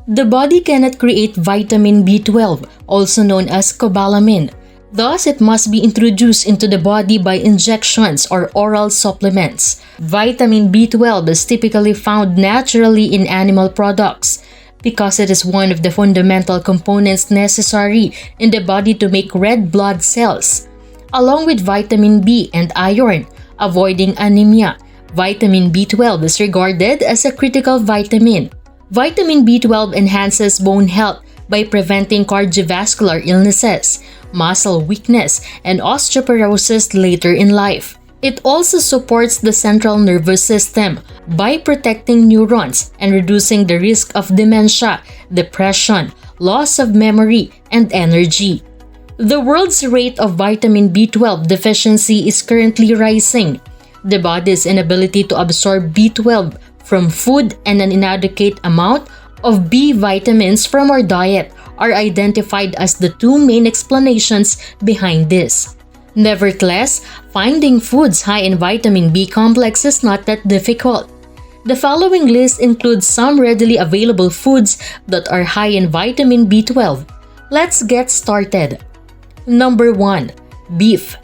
The body cannot create vitamin B12, also known as cobalamin. Thus, it must be introduced into the body by injections or oral supplements. Vitamin B12 is typically found naturally in animal products because it is one of the fundamental components necessary in the body to make red blood cells. Along with vitamin B and iron, avoiding anemia, vitamin B12 is regarded as a critical vitamin. Vitamin B12 enhances bone health by preventing cardiovascular illnesses, muscle weakness, and osteoporosis later in life. It also supports the central nervous system by protecting neurons and reducing the risk of dementia, depression, loss of memory, and energy. The world's rate of vitamin B12 deficiency is currently rising. The body's inability to absorb B12 from food and an inadequate amount of B vitamins from our diet are identified as the two main explanations behind this. Nevertheless, finding foods high in vitamin B complex is not that difficult. The following list includes some readily available foods that are high in vitamin B12. Let's get started. Number 1. Beef.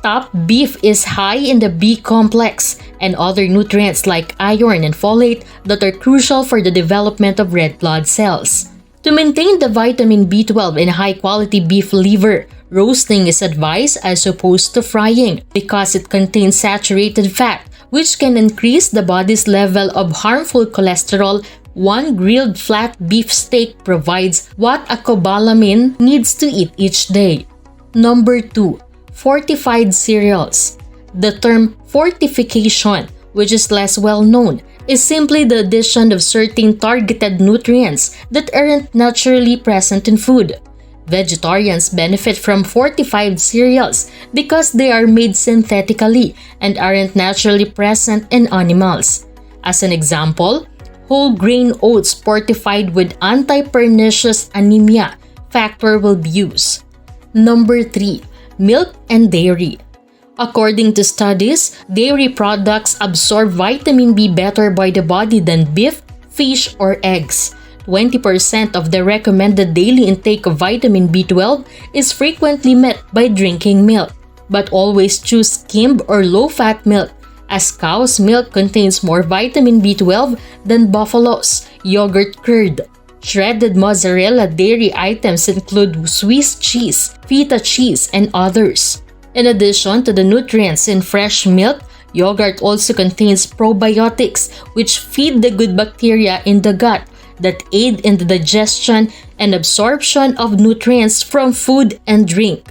Top beef is high in the B complex and other nutrients like iron and folate that are crucial for the development of red blood cells. To maintain the vitamin B12 in high-quality beef liver, roasting is advised as opposed to frying because it contains saturated fat, which can increase the body's level of harmful cholesterol. One grilled flat beef steak provides what a cobalamin needs to eat each day. Number 2. Fortified cereals. The term fortification, which is less well known, is simply the addition of certain targeted nutrients that aren't naturally present in food. Vegetarians benefit from fortified cereals because they are made synthetically and aren't naturally present in animals. As an example, whole grain oats fortified with anti-pernicious anemia factor will be used. Number 3. Milk and dairy. According to studies, dairy products absorb vitamin B better by the body than beef, fish, or eggs. 20% of the recommended daily intake of vitamin B12 is frequently met by drinking milk, but always choose skimmed or low-fat milk, as cow's milk contains more vitamin B12 than buffalo's yogurt curd. Shredded mozzarella dairy items include Swiss cheese, feta cheese, and others. In addition to the nutrients in fresh milk, yogurt also contains probiotics which feed the good bacteria in the gut that aid in the digestion and absorption of nutrients from food and drink.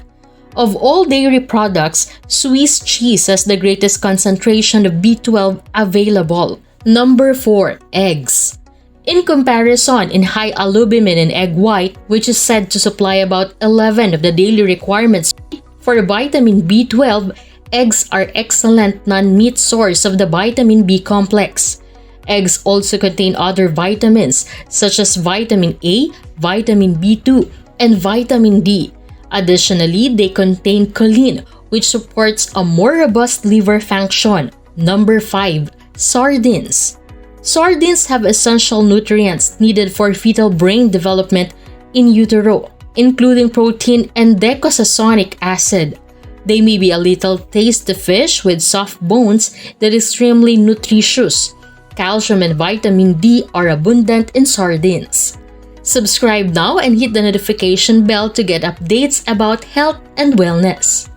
Of all dairy products, Swiss cheese has the greatest concentration of B12 available. Number 4. Eggs. In comparison, in high albumin in egg white, which is said to supply about 11 of the daily requirements for vitamin B12, eggs are excellent non-meat source of the vitamin B complex. Eggs also contain other vitamins such as vitamin A, vitamin B2, and vitamin D. Additionally, they contain choline, which supports a more robust liver function. Number 5. Sardines. Sardines have essential nutrients needed for fetal brain development in utero, including protein and docosahexaenoic acid. They may be a little tasty fish with soft bones that is extremely nutritious. Calcium and vitamin D are abundant in sardines. Subscribe now and hit the notification bell to get updates about health and wellness.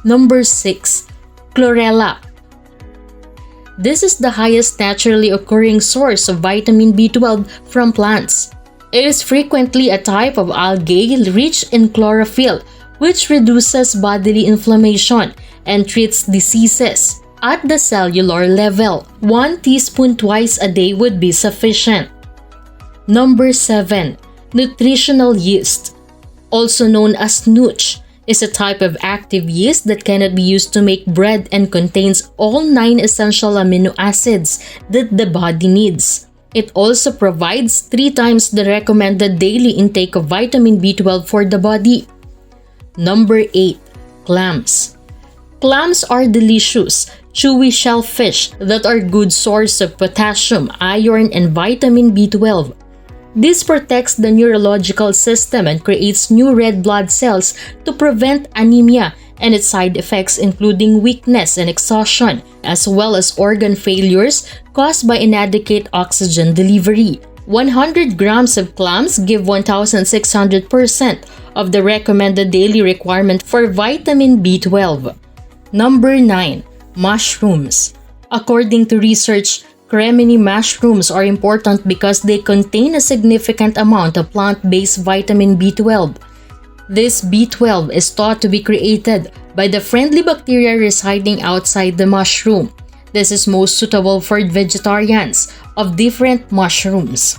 Number 6. Chlorella. This is the highest naturally occurring source of vitamin B12 from plants. It is frequently a type of algae rich in chlorophyll, which reduces bodily inflammation and treats diseases at the cellular level. 1 teaspoon twice a day would be sufficient. Number 7. Nutritional yeast. Also known as nooch, is a type of active yeast that cannot be used to make bread and contains all 9 essential amino acids that the body needs. It also provides 3 times the recommended daily intake of vitamin B12 for the body. Number 8. Clams. Clams are delicious, chewy shellfish that are good source of potassium, iron, and vitamin B12. This protects the neurological system and creates new red blood cells to prevent anemia and its side effects, including weakness and exhaustion, as well as organ failures caused by inadequate oxygen delivery. 100 grams of clams give 1,600% of the recommended daily requirement for vitamin B12. Number 9. Mushrooms. According to research, cremini mushrooms are important because they contain a significant amount of plant-based vitamin B12. This B12 is thought to be created by the friendly bacteria residing outside the mushroom. This is most suitable for vegetarians of different mushrooms.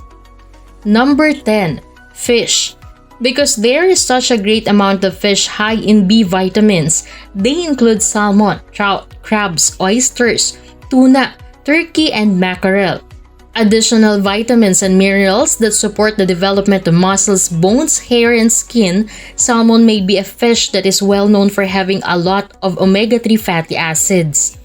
Number 10. Fish. Because there is such a great amount of fish high in B vitamins, they include salmon, trout, crabs, oysters, tuna, turkey, and mackerel. Additional vitamins and minerals that support the development of muscles, bones, hair, and skin. Salmon may be a fish that is well known for having a lot of omega-3 fatty acids.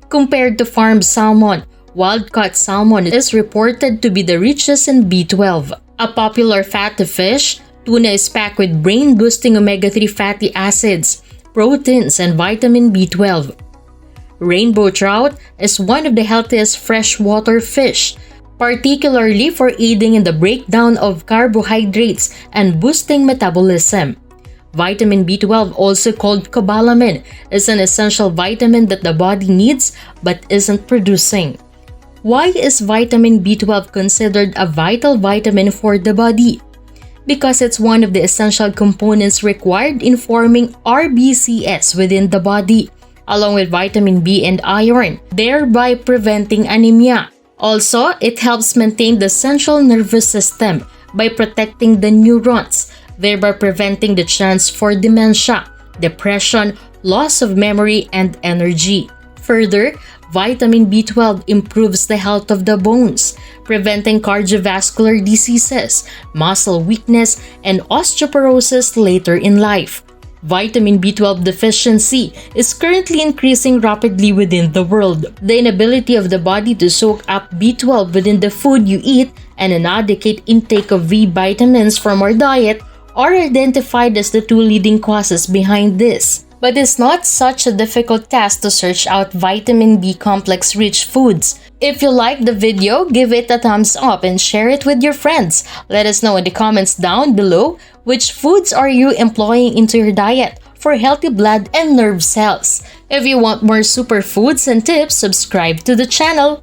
Compared to farmed salmon, wild-caught salmon is reported to be the richest in B12. A popular fatty fish, tuna is packed with brain-boosting omega-3 fatty acids, proteins, and vitamin B12. Rainbow trout is one of the healthiest freshwater fish, particularly for aiding in the breakdown of carbohydrates and boosting metabolism. Vitamin B12, also called cobalamin, is an essential vitamin that the body needs but isn't producing. Why is vitamin B12 considered a vital vitamin for the body? Because it's one of the essential components required in forming RBCs within the body, along with vitamin B and iron, thereby preventing anemia. Also, it helps maintain the central nervous system by protecting the neurons, thereby preventing the chance for dementia, depression, loss of memory, and energy. Further, vitamin B12 improves the health of the bones, preventing cardiovascular diseases, muscle weakness, and osteoporosis later in life. Vitamin B12 deficiency is currently increasing rapidly within the world. The inability of the body to soak up B12 within the food you eat and inadequate intake of B vitamins from our diet are identified as the two leading causes behind this. But it's not such a difficult task to search out vitamin B complex rich foods. If you liked the video, give it a thumbs up and share it with your friends. Let us know in the comments down below which foods are you employing into your diet for healthy blood and nerve cells. If you want more superfoods and tips, subscribe to the channel.